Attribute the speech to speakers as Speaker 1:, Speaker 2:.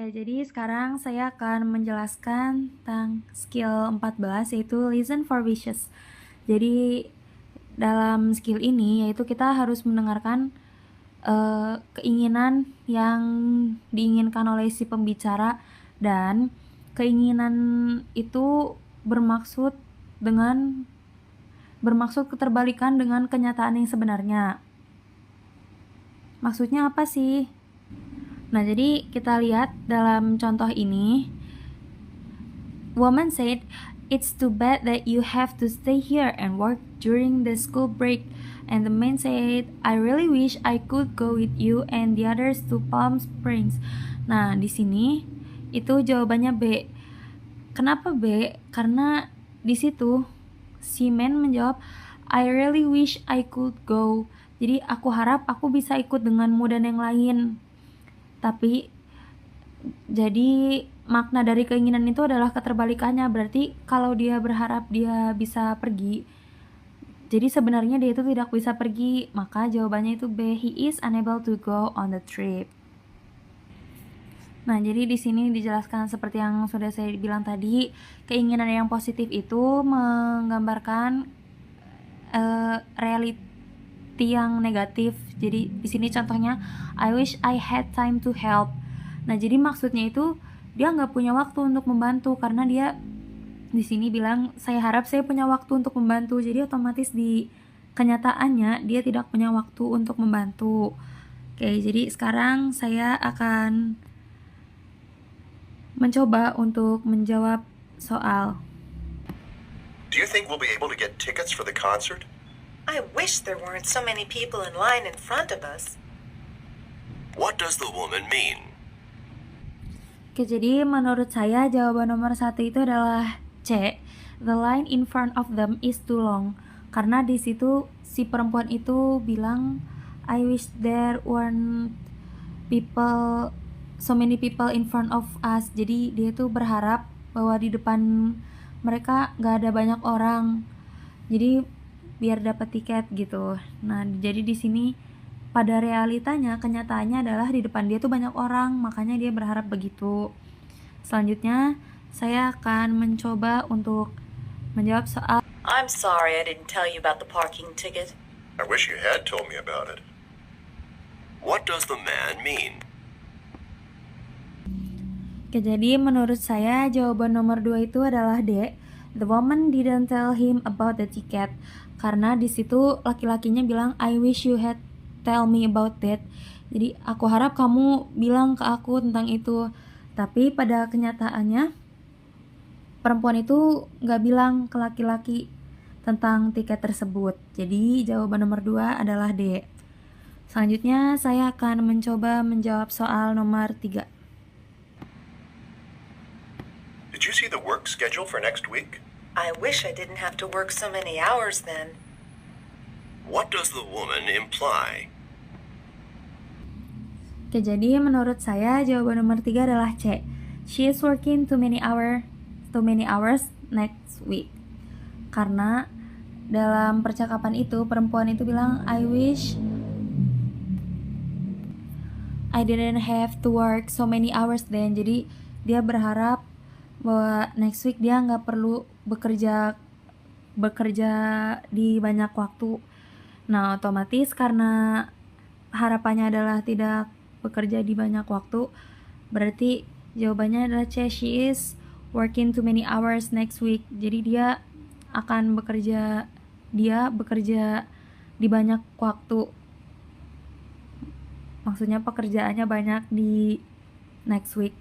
Speaker 1: Jadi sekarang saya akan menjelaskan tentang skill 14 yaitu listen for wishes. Jadi dalam skill ini yaitu kita harus mendengarkan keinginan yang diinginkan oleh si pembicara, dan keinginan itu bermaksud keterbalikan dengan kenyataan yang sebenarnya. Maksudnya apa sih? Nah, jadi kita lihat dalam contoh ini. Woman said, "It's too bad that you have to stay here and work during the school break." And the man said, "I really wish I could go with you and the others to Palm Springs." Nah, di sini itu jawabannya B. Kenapa B? Karena di situ si man menjawab, "I really wish I could go." Jadi aku harap aku bisa ikut denganmu dan yang lain. Tapi jadi makna dari keinginan itu adalah keterbalikannya. Berarti kalau dia berharap dia bisa pergi, jadi sebenarnya dia itu tidak bisa pergi. Maka jawabannya itu B, he is unable to go on the trip. Nah, jadi di sini dijelaskan seperti yang sudah saya bilang tadi, keinginan yang positif itu menggambarkan reality yang negatif. Jadi di sini contohnya, I wish I had time to help. Nah, jadi maksudnya itu dia nggak punya waktu untuk membantu, karena dia di sini bilang, saya harap saya punya waktu untuk membantu. Jadi otomatis di kenyataannya dia tidak punya waktu untuk membantu. Oke, jadi sekarang saya akan mencoba untuk menjawab soal.
Speaker 2: Do you think we'll be able to get tickets for the concert?
Speaker 3: I wish there weren't so many people in line in front of us.
Speaker 2: What does the woman mean?
Speaker 1: Oke, jadi menurut saya jawaban nomor 1 itu adalah C. The line in front of them is too long. Karena di situ si perempuan itu bilang, I wish there weren't so many people in front of us. Jadi dia tuh berharap bahwa di depan mereka gak ada banyak orang. Jadi biar dapat tiket gitu. Nah, jadi di sini pada realitanya, kenyataannya adalah di depan dia tuh banyak orang, makanya dia berharap begitu. Selanjutnya, saya akan mencoba untuk menjawab soal.
Speaker 3: I'm sorry I didn't tell you about the parking ticket.
Speaker 2: I wish you had told me about it. What does the man mean?
Speaker 1: Oke, jadi menurut saya jawaban nomor 2 itu adalah D. The woman didn't tell him about the ticket. Karena di situ laki-lakinya bilang, I wish you had tell me about that. Jadi aku harap kamu bilang ke aku tentang itu. Tapi pada kenyataannya perempuan itu gak bilang ke laki-laki tentang tiket tersebut. Jadi jawaban nomor 2 adalah D. Selanjutnya saya akan mencoba menjawab soal nomor 3.
Speaker 2: Did you see the work schedule for next week?
Speaker 3: I wish I didn't have to work so many hours then.
Speaker 2: What does the woman imply?
Speaker 1: Oke, jadi menurut saya jawaban nomor 3 adalah C. She is working too many hours next week. Karena dalam percakapan itu perempuan itu bilang, I wish I didn't have to work so many hours then. Jadi dia berharap bahwa next week dia nggak perlu bekerja di banyak waktu. Nah, otomatis karena harapannya adalah tidak bekerja di banyak waktu, berarti jawabannya adalah C. She is working too many hours next week. Jadi dia bekerja di banyak waktu. Maksudnya pekerjaannya banyak di next week.